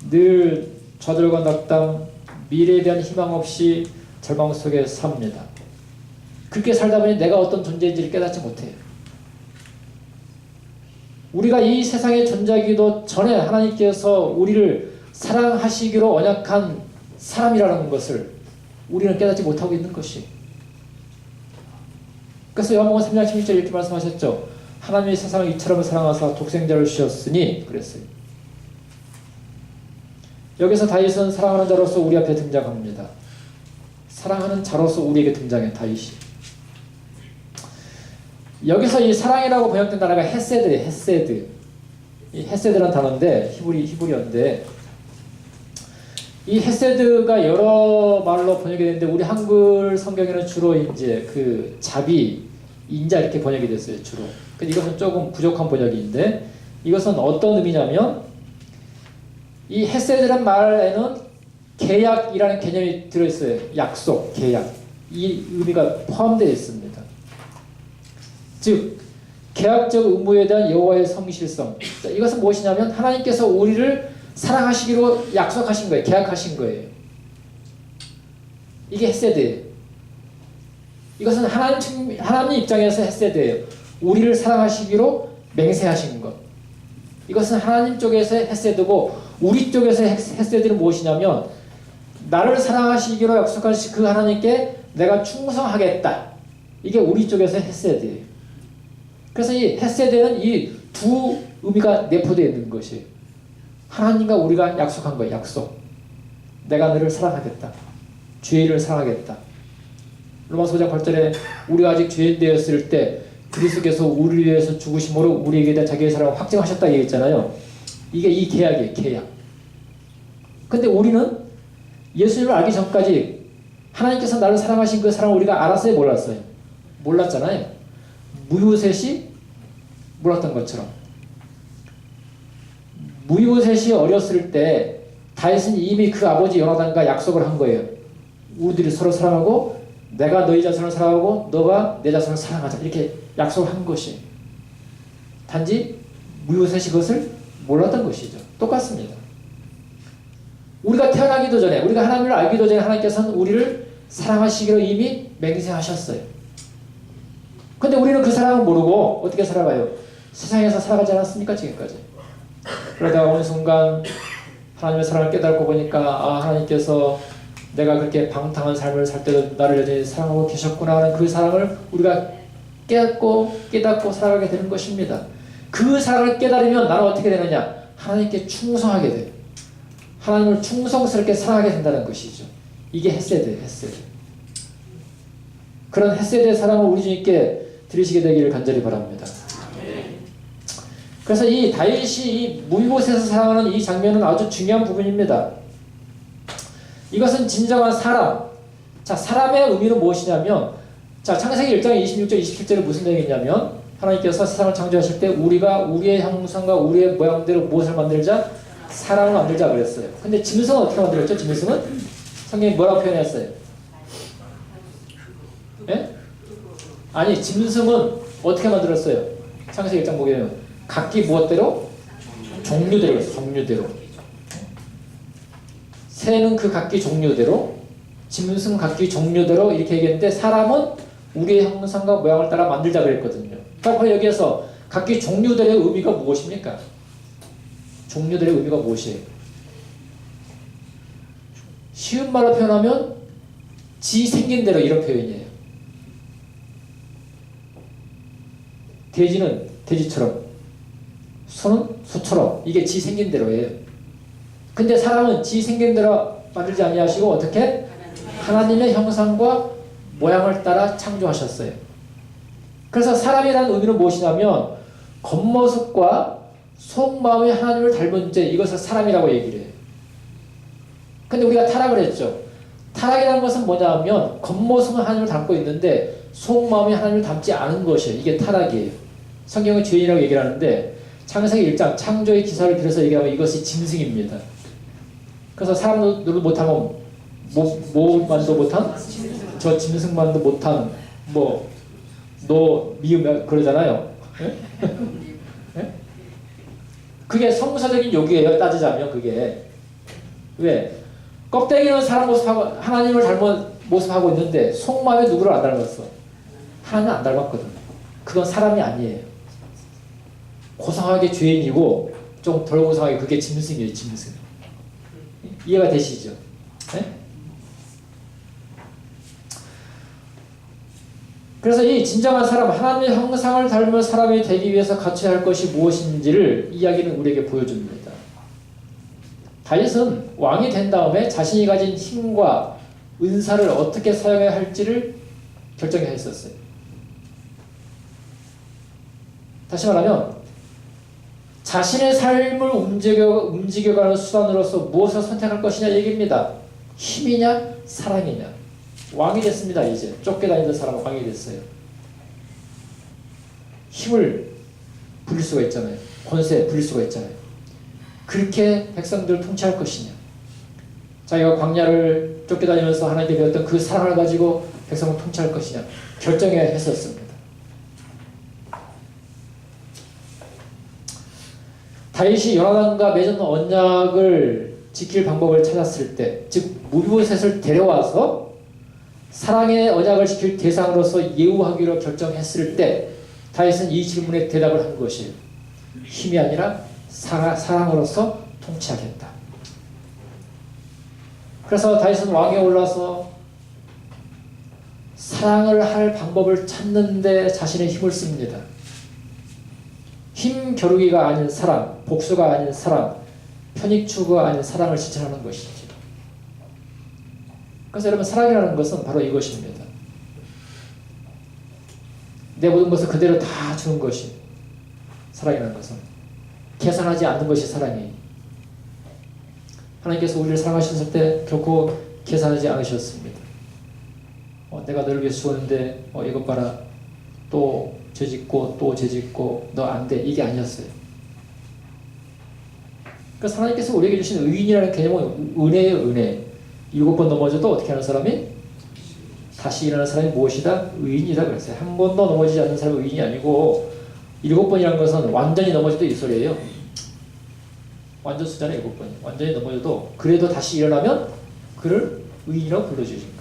늘 좌절과 낙담, 미래에 대한 희망 없이 절망 속에 삽니다. 그렇게 살다 보니 내가 어떤 존재인지를 깨닫지 못해요. 우리가 이 세상에 존재하기도 전에 하나님께서 우리를 사랑하시기로 언약한 사람이라는 것을 우리는 깨닫지 못하고 있는 것이. 그래서 요한복음 3장 16절 이렇게 말씀하셨죠. 하나님이 세상을 이처럼 사랑하사 독생자를 주셨으니 그랬어요. 여기서 다윗은 사랑하는 자로서 우리 앞에 등장합니다. 사랑하는 자로서 우리에게 등장해 다윗이. 여기서 이 사랑이라고 번역된 단어가 헤세드예요. 헤세드. 이 헤세드라는 단어인데 히브리어인데 이 헤세드가 여러 말로 번역이 되는데 우리 한글 성경에는 주로 이제 그 자비, 인자 이렇게 번역이 됐어요. 주로. 근데 이것은 조금 부족한 번역인데 이것은 어떤 의미냐면 이 헤세드란 말에는 계약이라는 개념이 들어있어요. 약속, 계약. 이 의미가 포함되어 있습니다. 즉 계약적 의무에 대한 여호와의 성실성. 이것은 무엇이냐면 하나님께서 우리를 사랑하시기로 약속하신 거예요. 계약하신 거예요. 이게 헤세드예요. 이것은 하나님 입장에서 헤세드예요. 우리를 사랑하시기로 맹세하신 것. 이것은 하나님 쪽에서의 헤세드고 우리 쪽에서의 헤세드는 무엇이냐면 나를 사랑하시기로 약속하신 그 하나님께 내가 충성하겠다. 이게 우리 쪽에서의 헤세드예요. 그래서 이 헤세드는 이 두 의미가 내포되어 있는 것이에요. 하나님과 우리가 약속한 거예요. 약속. 내가 너를 사랑하겠다. 죄인을 사랑하겠다. 로마서 5장 8절에 우리가 아직 죄인 되었을 때 그리스도께서 우리를 위해서 죽으심으로 우리에게 대한 자기의 사랑을 확증하셨다 얘기했잖아요. 이게 이 계약이에요. 계약. 근데 우리는 예수님을 알기 전까지 하나님께서 나를 사랑하신 그 사랑을 우리가 알았어요? 몰랐어요? 몰랐잖아요. 무효셋이 몰랐던 것처럼. 무효셋이 어렸을 때 다윗은 이미 그 아버지 요나단과 약속을 한 거예요. 우리들이 서로 사랑하고 내가 너희 자손을 사랑하고 너가 내 자손을 사랑하자. 이렇게 약속을 한 것이. 단지 무효셋이 그것을 몰랐던 것이죠. 똑같습니다. 우리가 태어나기도 전에 우리가 하나님을 알기도 전에 하나님께서는 우리를 사랑하시기로 이미 맹세하셨어요. 근데 우리는 그 사랑을 모르고 어떻게 살아가요? 세상에서 살아가지 않았습니까? 지금까지. 그러다가 어느 순간 하나님의 사랑을 깨닫고 보니까 하나님께서 내가 그렇게 방탕한 삶을 살 때도 나를 여전히 사랑하고 계셨구나 하는 그 사랑을 우리가 깨닫고 살아가게 되는 것입니다. 그 사랑을 깨달으면 나는 어떻게 되느냐? 하나님께 충성하게 돼요. 하나님을 충성스럽게 사랑하게 된다는 것이죠. 이게 헤세드예요. 헤세드. 그런 헤세드의 사랑을 우리 주님께 드리시게 되기를 간절히 바랍니다. 그래서 이 다윗이 이 무비보셋에서 사랑하는 이 장면은 아주 중요한 부분입니다. 이것은 진정한 사람. 자, 사람의 의미는 무엇이냐면, 자, 창세기 1장 26절, 27절에 무슨 내용이냐면, 하나님께서 세상을 창조하실 때 우리가 우리의 형상과 우리의 모양대로 무엇을 만들자? 사람을 만들자 그랬어요. 근데 짐승은 어떻게 만들었죠? 짐승은? 성경이 뭐라고 표현했어요? 예? 아니, 짐승은 어떻게 만들었어요? 창세기 1장 보게 되면 각기 무엇대로? 종류대로 했어요. 종류대로. 새는 그 각기 종류대로, 짐승 각기 종류대로 이렇게 얘기했는데 사람은 우리의 형상과 모양을 따라 만들자 그랬거든요. 그러니까 여기에서 각기 종류대로의 의미가 무엇입니까? 종류대로의 의미가 무엇이에요? 쉬운 말로 표현하면 지 생긴 대로 이런 표현이에요. 돼지는 돼지처럼, 소는 소처럼, 이게 지 생긴 대로예요. 근데 사람은 지 생긴 대로 만들지 아니하시고 어떻게? 하나님의 형상과 모양을 따라 창조하셨어요. 그래서 사람이라는 의미는 무엇이냐면 겉모습과 속마음이 하나님을 닮은 죄, 이것을 사람이라고 얘기를 해요. 근데 우리가 타락을 했죠. 타락이라는 것은 뭐냐면 겉모습은 하나님을 닮고 있는데 속마음이 하나님을 닮지 않은 것이에요. 이게 타락이에요. 성경은 죄인이라고 얘기를 하는데 창세기 1장 창조의 기사를 빌어서 얘기하면 이것이 짐승입니다. 그래서 사람들도 못하면 뭐만도 못한? 저 짐승만도 못한 너 미움 그러잖아요. 예? 예? 그게 성서적인 요구예요. 따지자면 그게. 왜? 껍데기는 사람 모습하고 하나님을 닮은 모습하고 있는데 속마음에 누구를 안 닮았어? 하나님 안 닮았거든. 그건 사람이 아니에요. 고상하게 죄인이고 좀 덜 고상하게 그게 짐승이에요. 짐승. 이해가 되시죠? 네? 그래서 이 진정한 사람, 하나님의 형상을 닮은 사람이 되기 위해서 갖춰야 할 것이 무엇인지를 이야기는 우리에게 보여줍니다. 다윗은 왕이 된 다음에 자신이 가진 힘과 은사를 어떻게 사용해야 할지를 결정해야 했었어요. 다시 말하면 자신의 삶을 움직여가는 수단으로서 무엇을 선택할 것이냐 얘기입니다. 힘이냐 사랑이냐. 왕이 됐습니다. 이제 쫓겨다니던 사람은 왕이 됐어요. 힘을 부릴 수가 있잖아요. 권세 부릴 수가 있잖아요. 그렇게 백성들을 통치할 것이냐. 자기가 광야를 쫓겨다니면서 하나님께 배웠던 그 사랑을 가지고 백성을 통치할 것이냐 결정해야 했었습니다. 다윗이 요나단과 맺은 언약을 지킬 방법을 찾았을 때, 즉 무비보셋을 데려와서 사랑의 언약을 지킬 대상으로서 예우하기로 결정했을 때 다윗은 이 질문에 대답을 한 것이에요. 힘이 아니라 사랑으로서 통치하겠다. 그래서 다윗은 왕에 올라서 사랑을 할 방법을 찾는데 자신의 힘을 씁니다. 힘 겨루기가 아닌 사랑, 복수가 아닌 사랑, 편익추구가 아닌 사랑을 실천하는 것이죠. 그래서 여러분 사랑이라는 것은 바로 이것입니다. 내 모든 것을 그대로 다 주는 것이 사랑이라는 것은 계산하지 않는 것이 사랑이에요. 하나님께서 우리를 사랑하셨을 때 결코 계산하지 않으셨습니다. 내가 너를 위해서 주었는데 이것 봐라 또 죄짓고 또 죄짓고 너 안 돼 이게 아니었어요. 그러니까 하나님께서 우리에게 주신 의인이라는 개념은 은혜예요. 은혜. 7번 넘어져도 어떻게 하는 사람이? 다시 일어나는 사람이 무엇이다? 의인이다 그랬어요. 한 번도 넘어지지 않는 사람이 의인이 아니고 7번이라는 것은 완전히 넘어져도 이 소리예요. 완전 숫자는 7번이에요. 완전히 넘어져도 그래도 다시 일어나면 그를 의인이라고 불러주신 거예요.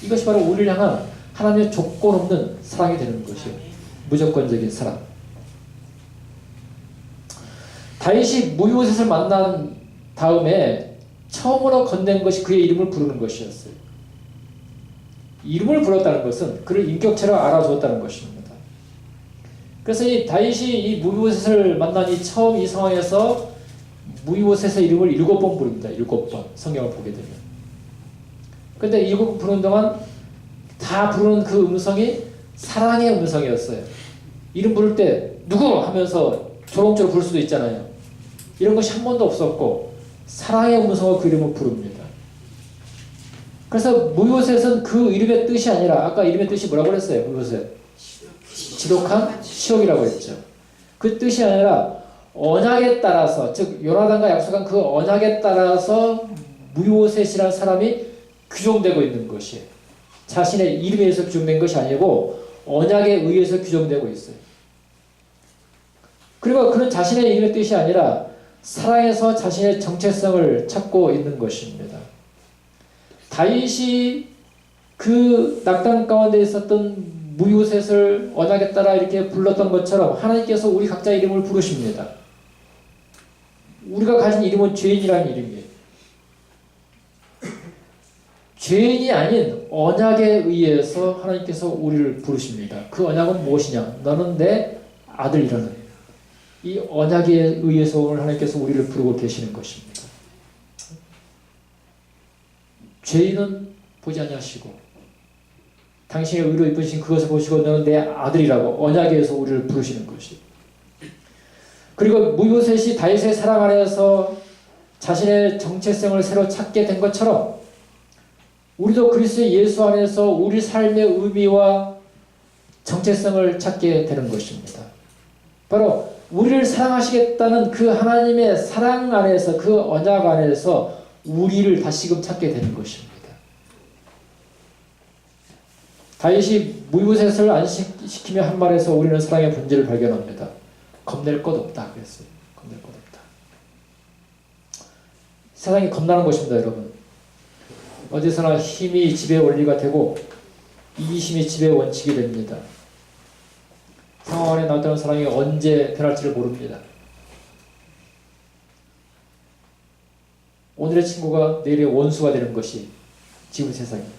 이것이 바로 우리를 향한 하나님의 조건 없는 사랑이 되는 것이에요. 무조건적인 사랑. 다윗이 무비보셋을 만난 다음에 처음으로 건넨 것이 그의 이름을 부르는 것이었어요. 이름을 불렀다는 것은 그를 인격체로 알아주었다는 것입니다. 그래서 이 다윗이 이 무비보셋을 만나니 처음 이 상황에서 무비보셋의 이름을 7번 부릅니다. 7번 성경을 보게 되면. 근데 7번 부르는 동안 다 부르는 그 음성이 사랑의 음성이었어요. 이름 부를 때 누구 하면서 조롱조롱 부를 수도 있잖아요. 이런 것이 한 번도 없었고 사랑의 음성으로 그 이름을 부릅니다. 그래서 무비보셋은 그 이름의 뜻이 아니라 아까 이름의 뜻이 뭐라고 그랬어요? 무비보셋 지독한 치욕이라고 했죠. 그 뜻이 아니라 언약에 따라서 즉 요나단과 약속한 그 언약에 따라서 무비보셋이라는 사람이 규정되고 있는 것이에요. 자신의 이름에 의해서 규정된 것이 아니고 언약에 의해서 규정되고 있어요. 그리고 그는 자신의 이름의 뜻이 아니라 사랑에서 자신의 정체성을 찾고 있는 것입니다. 다윗이 그 낙담 가운데 있었던 무비보셋을 언약에 따라 이렇게 불렀던 것처럼 하나님께서 우리 각자 이름을 부르십니다. 우리가 가진 이름은 죄인이라는 이름이에요. 죄인이 아닌 언약에 의해서 하나님께서 우리를 부르십니다. 그 언약은 무엇이냐? 너는 내 아들이라는 이 언약에 의해서 오늘 하나님께서 우리를 부르고 계시는 것입니다. 죄인은 보지 아니하시고 당신의 의로 이쁘신 그것을 보시고 너는 내 아들이라고 언약에 의해서 우리를 부르시는 것이. 그리고 무비보셋이 다윗의 사랑 안에서 자신의 정체성을 새로 찾게 된 것처럼 우리도 그리스도 예수 안에서 우리 삶의 의미와 정체성을 찾게 되는 것입니다. 바로 우리를 사랑하시겠다는 그 하나님의 사랑 안에서 그 언약 안에서 우리를 다시금 찾게 되는 것입니다. 다윗이 무비보셋을 안식시키며 한 말에서 우리는 사랑의 본질을 발견합니다. 겁낼 것 없다 그랬어요. 겁낼 것 없다. 세상이 겁나는 것입니다, 여러분. 어디서나 힘이 지배의 원리가 되고 이기심이 지배의 원칙이 됩니다. 상황 안에 나타나는 사랑이 언제 변할지를 모릅니다. 오늘의 친구가 내일의 원수가 되는 것이 지금 세상입니다.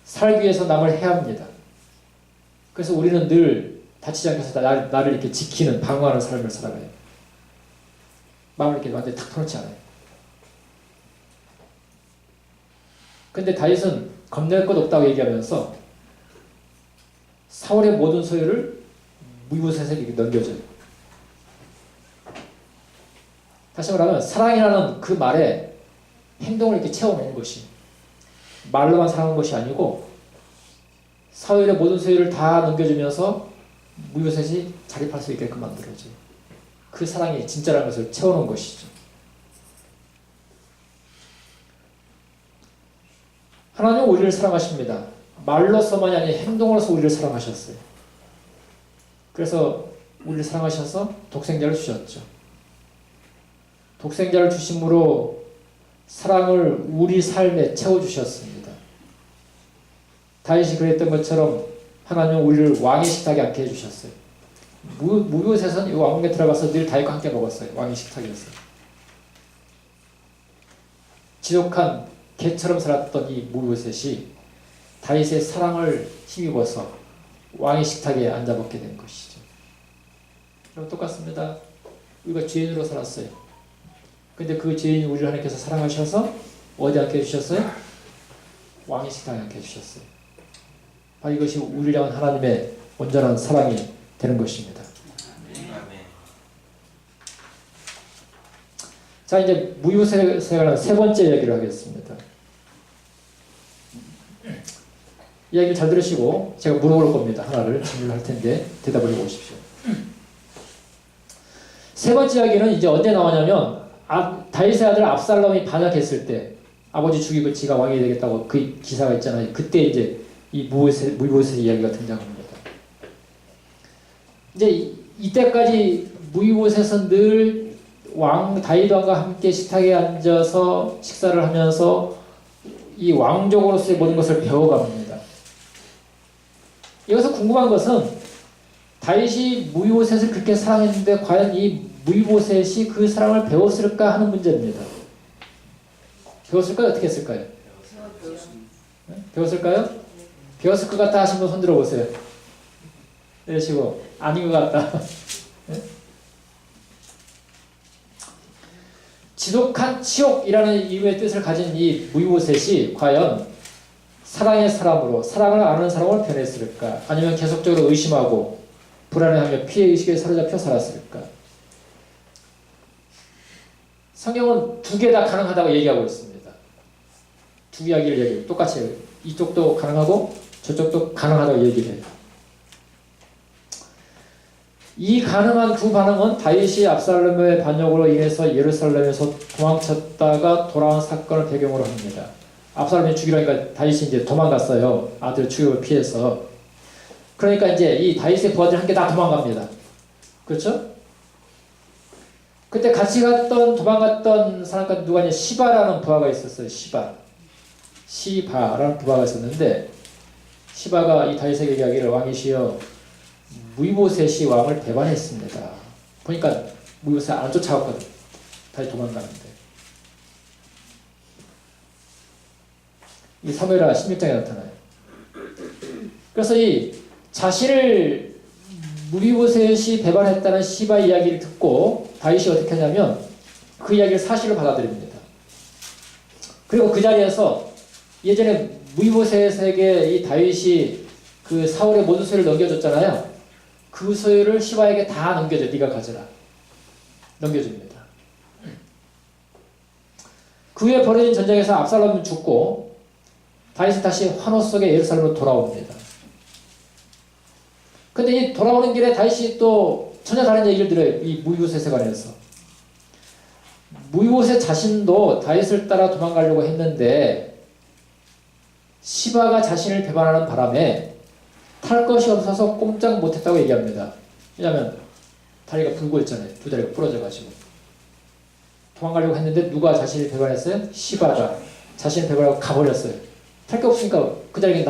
살기 위해서 남을 해야 합니다. 그래서 우리는 늘 다치지 않게 해서 나를 이렇게 지키는, 방어하는 삶을 살아가요. 마음을 이렇게 완전히 탁 터놓지 않아요. 근데 다윗은 겁낼 것 없다고 얘기하면서 사울의 모든 소유를 무이보셋에게 넘겨줘요. 다시 말하면 사랑이라는 그 말에 행동을 이렇게 채워놓는 것이 말로만 사랑하는 것이 아니고 사울의 모든 소유를 다 넘겨주면서 무이보셋이 자립할 수 있게끔 만들어줘요. 그 사랑이 진짜라는 것을 채워놓은 것이죠. 하나님은 우리를 사랑하십니다. 말로서만이 아니라 행동으로서 우리를 사랑하셨어요. 그래서 우리를 사랑하셔서 독생자를 주셨죠. 독생자를 주심으로 사랑을 우리 삶에 채워주셨습니다. 다윗이 그랬던 것처럼 하나님은 우리를 왕의 식탁에 앉게 해주셨어요. 무비보셋은 이 왕궁에 들어가서 늘 다윗과 함께 먹었어요. 왕의 식탁이었어요. 지독한 개처럼 살았던 이 무비보셋이 다윗의 사랑을 힘입어서 왕의 식탁에 앉아 먹게 된 것이죠. 그럼 똑같습니다. 우리가 죄인으로 살았어요. 근데 그 죄인 우리를 하나님께서 사랑하셔서 어디 앉게 해주셨어요? 왕의 식탁에 앉게 해주셨어요. 바로 이것이 우리를 향한 하나님의 온전한 사랑이 되는 것입니다. 자, 이제 무비보셋에 관한 세 번째 이야기를 하겠습니다. 이야기를 잘 들으시고 제가 물어볼 겁니다. 하나를 질문할 텐데 대답을 해보십시오. 세 번째 이야기는 이제 언제 나오냐면 다윗의 아들 압살롬이 반역했을 때 아버지 죽이고 지가 왕이 되겠다고 그 기사가 있잖아요. 그때 이제 이 무비보셋 이야기가 등장합니다. 이제 이때까지 무비보셋은 늘 다윗 왕과 함께 식탁에 앉아서 식사를 하면서 이 왕족으로서의 모든 것을 배워갑니다. 여기서 궁금한 것은 다윗이 무비보셋을 그렇게 사랑했는데 과연 이 무비보셋이 그 사랑을 배웠을까 하는 문제입니다. 배웠을까요? 어떻게 했을까요? 배웠을까요? 배웠을 것 같다 하신 분 손 들어보세요. 내리시고 아닌 것 같다. 지독한 치욕이라는 이유의 뜻을 가진 이 무비보셋이 과연 사랑의 사람으로 사랑을 아는 사람을 변했을까? 아니면 계속적으로 의심하고 불안해하며 피해의식에 사로잡혀 살았을까? 성경은 두 개 다 가능하다고 얘기하고 있습니다. 두 이야기를 얘기해요. 똑같이 해요. 이쪽도 가능하고 저쪽도 가능하다고 얘기를 해요. 이 가능한 두 반응은 다윗이 압살롬의 반역으로 인해서 예루살렘에서 도망쳤다가 돌아온 사건을 배경으로 합니다. 압살롬이 죽이려니까 다윗이 이제 도망갔어요. 아들 죽임을 피해서. 그러니까 이제 이 다윗의 부하들 함께 다 도망갑니다. 그렇죠? 그때 같이 도망갔던 사람까지 누가 있냐? 시바라는 부하가 있었어요. 시바라는 부하가 있었는데 시바가 이 다윗에게 이야기를 왕이시여 무비보셋이 왕을 배반했습니다. 보니까 무비보셋 안 쫓아갔거든. 다시 도망가는데. 이 사무엘하 16장에 나타나요. 그래서 이 자신을 무비보셋이 배반했다는 시바 이야기를 듣고 다윗이 어떻게 하냐면 그 이야기를 사실로 받아들입니다. 그리고 그 자리에서 예전에 무비보셋에게 이 다윗이 그 사울의 모든 소유를 넘겨줬잖아요. 그 소유를 시바에게 다 넘겨줘. 네가 가져라. 넘겨줍니다. 그 후에 벌어진 전쟁에서 압살롬은 죽고 다윗은 다시 환호 속에 예루살렘으로 돌아옵니다. 근데 이 돌아오는 길에 다윗이 또 전혀 다른 얘기를 들어요. 이 무비보셋에 관해서. 무비보셋 자신도 다윗을 따라 도망가려고 했는데 시바가 자신을 배반하는 바람에 탈 것이 없어서 꼼짝 못했다고 얘기합니다. 왜냐하면 다리가 불고 있잖아요. 두 다리가 부러져가지고 도망가려고 했는데 누가 자신을 배반했어요? 시바가 자신을 배반하고 가버렸어요. 할 게 없으니까 그 자리에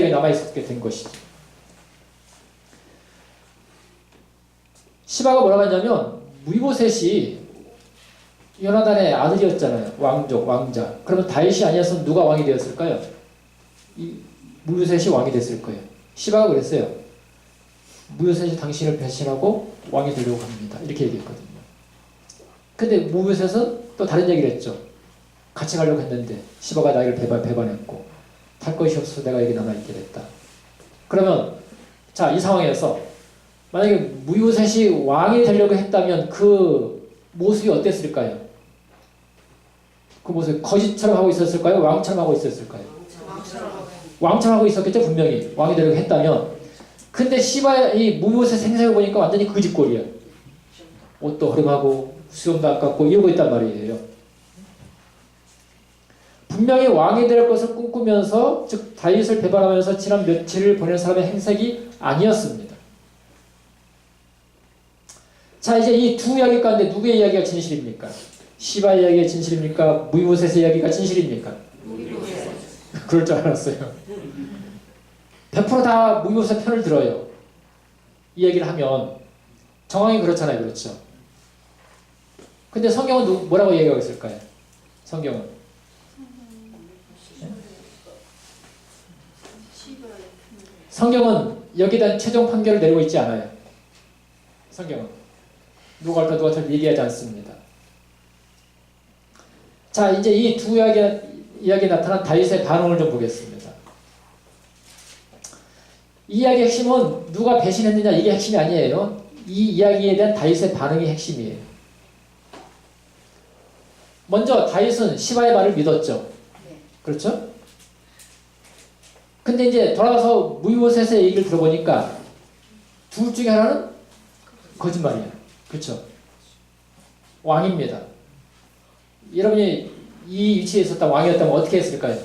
남아 있었게 된 것이죠. 시바가 뭐라고 했냐면 무이보셋이 요나단의 아들이었잖아요. 왕자. 그러면 다윗이 아니었으면 누가 왕이 되었을까요? 이 무이보셋이 왕이 됐을 거예요. 시바가 그랬어요. 무이보셋이 당신을 배신하고 왕이 되려고 합니다. 이렇게 얘기했거든요. 근데 무이보셋은 또 다른 얘기를 했죠. 같이 가려고 했는데 시바가 나를 배반했고 탈 것이 없어서 내가 여기 남아있게 됐다. 그러면 자, 이 상황에서 만약에 무이보셋이 왕이 되려고 했다면 그 모습이 어땠을까요? 그 모습이 거짓처럼 하고 있었을까요? 왕처럼 하고 있었을까요? 왕처럼 하고 있었겠죠. 분명히 왕이 되려고 했다면. 근데 이 무이보셋 생각해 보니까 완전히 거짓골이야. 옷도 허름하고 수염도 아깝고 이러고 있단 말이에요. 분명히 왕이 될 것을 꿈꾸면서 즉 다윗을 배반하면서 지난 며칠을 보낸 사람의 행색이 아니었습니다. 자, 이제 이 두 이야기 가운데 누구의 이야기가 진실입니까? 시바의 이야기가 진실입니까? 무이보셋의 이야기가 진실입니까? 그럴 줄 알았어요. 100% 다 무이보셋 편을 들어요. 이 얘기를 하면 정황이 그렇잖아요. 그렇죠? 근데 성경은 뭐라고 얘기하고 있을까요? 성경은 성경은 여기에 대한 최종 판결을 내리고 있지 않아요. 성경은 누가 옳다 누가 틀리다 얘기하지 않습니다. 자, 이제 이 두 이야기에 나타난 다윗의 반응을 좀 보겠습니다. 이 이야기의 핵심은 누가 배신했느냐 이게 핵심이 아니에요. 이 이야기에 대한 다윗의 반응이 핵심이에요. 먼저 다윗은 시바의 말을 믿었죠. 그렇죠? 근데 이제 돌아가서 무이보셋의 얘기를 들어보니까 둘 중에 하나는 거짓말이야. 그렇죠? 왕입니다. 여러분이 이 위치에 있었다 왕이었다면 어떻게 했을까요?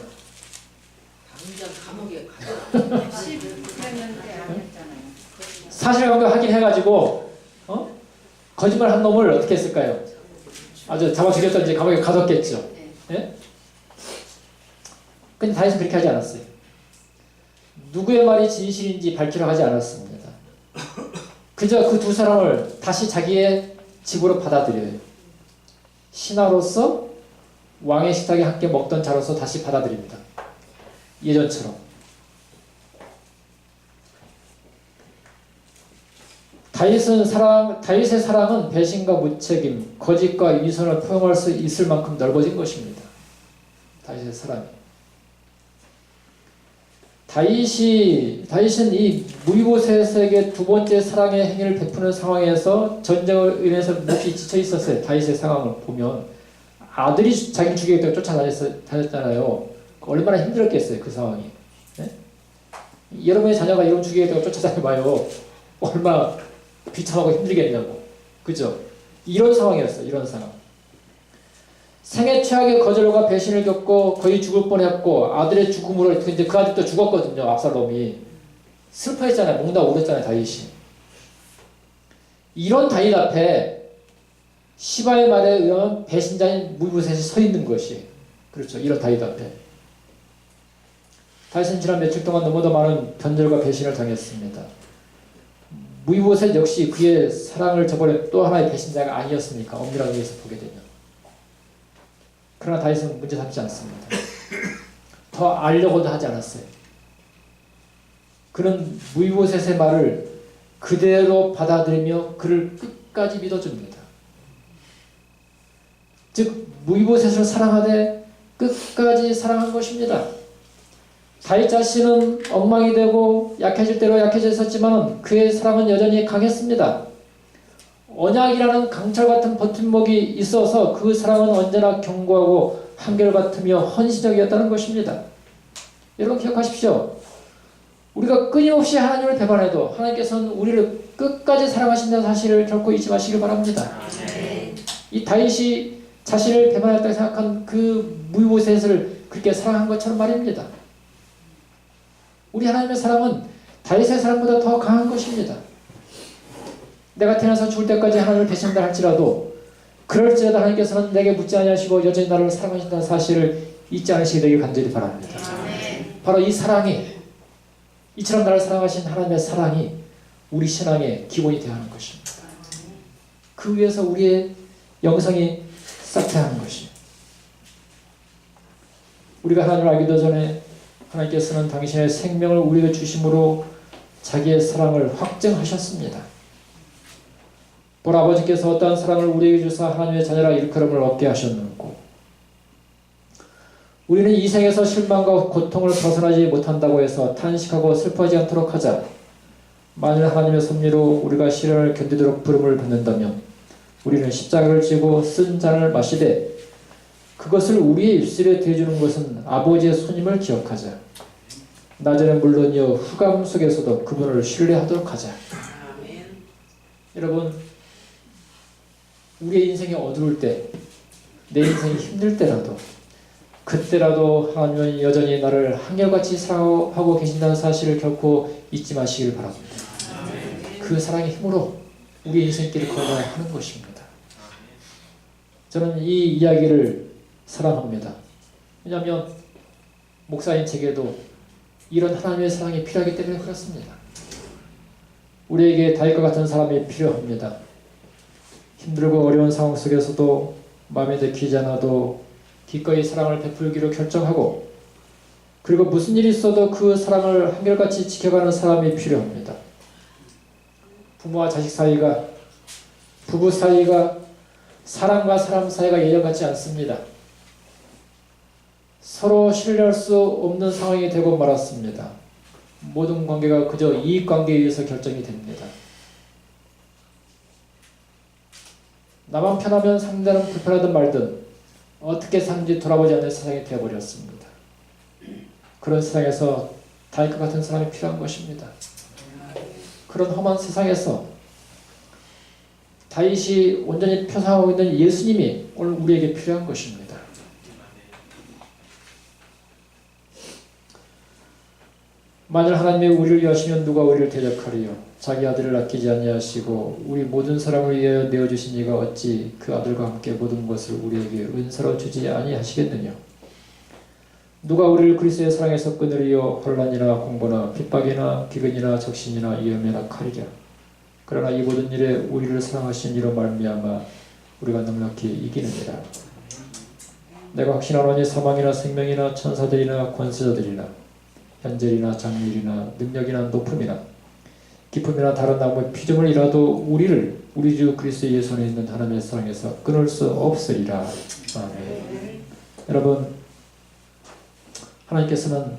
당장 감옥에 가서 사실관계 확인해가지고 거짓말 한 놈을 어떻게 했을까요? 아주 잡아 죽였던지 감옥에 가뒀겠죠. 예? 근데 다윗은 그렇게 하지 않았어요. 누구의 말이 진실인지 밝히려 하지 않았습니다. 그저 그 두 사람을 다시 자기의 집으로 받아들여요. 신하로서 왕의 식탁에 함께 먹던 자로서 다시 받아들입니다. 예전처럼. 다윗의 사랑은 배신과 무책임, 거짓과 위선을 포용할 수 있을 만큼 넓어진 것입니다. 다윗의 사랑이. 다윗은 이 무이보셋에게 두 번째 사랑의 행위를 베푸는 상황에서 전쟁을 인해서 몹시 지쳐 있었어요. 다윗의 상황을 보면 아들이 자기 죽이겠다고 쫓아다녔잖아요. 얼마나 힘들었겠어요, 그 상황이. 네? 여러분의 자녀가 이런 죽이겠다고 쫓아다녀봐요. 얼마나 비참하고 힘들겠냐고. 그죠? 이런 상황이었어요. 이런 상황. 생애 최악의 거절과 배신을 겪고 거의 죽을 뻔했고 아들의 죽음으로 근데 그 아들도 죽었거든요. 압살롬이. 슬퍼했잖아요. 목나고 울었잖아요. 다윗이. 이런 다윗 앞에 시바의 말에 의하면 배신자인 무이보셋이 서 있는 것이에요. 그렇죠. 이런 다윗 앞에. 다윗은 지난 며칠 동안 너무도 많은 변절과 배신을 당했습니다. 무이보셋 역시 그의 사랑을 저버린 또 하나의 배신자가 아니었습니까? 엄밀하게 의해서 보게 되면. 그러나 다윗은 문제 삼지 않습니다. 더 알려고도 하지 않았어요. 그는 무이보셋의 말을 그대로 받아들이며 그를 끝까지 믿어줍니다. 즉 무이보셋을 사랑하되 끝까지 사랑한 것입니다. 다윗 자신은 엉망이 되고 약해질 대로 약해져 있었지만 그의 사랑은 여전히 강했습니다. 언약이라는 강철같은 버팀목이 있어서 그 사랑은 언제나 견고하고 한결같으며 헌신적이었다는 것입니다. 여러분 기억하십시오. 우리가 끊임없이 하나님을 배반해도 하나님께서는 우리를 끝까지 사랑하신다는 사실을 결코 잊지 마시길 바랍니다. 이 다윗이 자신을 배반했다고 생각한 그 무이보셋을 그렇게 사랑한 것처럼 말입니다. 우리 하나님의 사랑은 다윗의 사랑보다 더 강한 것입니다. 내가 태어나서 죽을 때까지 하나님을 배신한다 할지라도 그럴지라도 하나님께서는 내게 묻지 아니하시고 여전히 나를 사랑하신다는 사실을 잊지 않으시게 되길 간절히 바랍니다. 바로 이 사랑이, 이처럼 나를 사랑하신 하나님의 사랑이 우리 신앙의 기본이 되어야 하는 것입니다. 그 위에서 우리의 영성이 쌓여야 하는 것이에요. 우리가 하나님을 알기도 전에 하나님께서는 당신의 생명을 우리에게 주심으로 자기의 사랑을 확증하셨습니다. 보라, 아버지께서 어떠한 사랑을 우리에게 주사 하나님의 자녀라 일컬음을 얻게 하셨는고, 우리는 이 생에서 실망과 고통을 벗어나지 못한다고 해서 탄식하고 슬퍼하지 않도록 하자. 만일 하나님의 섭리로 우리가 시련을 견디도록 부름을 받는다면 우리는 십자가를 지고 쓴 잔을 마시되 그것을 우리의 입술에 대주는 것은 아버지의 손임을 기억하자. 낮에는 물론이요 흑암 속에서도 그분을 신뢰하도록 하자. 아멘. 여러분, 우리의 인생이 어두울 때, 내 인생이 힘들 때라도, 그때라도 하나님은 여전히 나를 한결같이 사랑하고 계신다는 사실을 결코 잊지 마시길 바랍니다. 그 사랑의 힘으로 우리의 인생길을 걸어야 하는 것입니다. 저는 이 이야기를 사랑합니다. 왜냐하면 목사인 제게도 이런 하나님의 사랑이 필요하기 때문에 그렇습니다. 우리에게 다윗과 같은 사람이 필요합니다. 힘들고 어려운 상황 속에서도 마음에 들키지 않아도 기꺼이 사랑을 베풀기로 결정하고, 그리고 무슨 일이 있어도 그 사랑을 한결같이 지켜가는 사람이 필요합니다. 부모와 자식 사이가, 부부 사이가, 사람과 사람 사이가 예전 같지 않습니다. 서로 신뢰할 수 없는 상황이 되고 말았습니다. 모든 관계가 그저 이익관계에 의해서 결정이 됩니다. 나만 편하면 상대는 불편하든 말든 어떻게 사는지 돌아보지 않는 세상이 되어버렸습니다. 그런 세상에서 다윗과 같은 사람이 필요한 것입니다. 그런 험한 세상에서 다윗이 온전히 표상하고 있는 예수님이 오늘 우리에게 필요한 것입니다. 만일 하나님이 우리를 위하시면 누가 우리를 대적하리요? 자기 아들을 아끼지 아니하시고 우리 모든 사람을 위하여 내어주신 이가 어찌 그 아들과 함께 모든 것을 우리에게 은사로 주지 아니하시겠느냐? 누가 우리를 그리스도의 사랑에서 끊으리요? 혼란이나 공고나 핍박이나 기근이나 적신이나 위험이나 칼이랴. 그러나 이 모든 일에 우리를 사랑하신 이로 말미암아 우리가 넉넉히 이기느니라. 내가 확신하노니 사망이나 생명이나 천사들이나 권세자들이나 현재이나 장래이나 능력이나 높음이나 기쁨이나 다른 나무의 피조물이라도 우리를 우리 주 그리스도 예수 안에 있는 하나님의 사랑에서 끊을 수 없으리라. 아멘. 여러분, 하나님께서는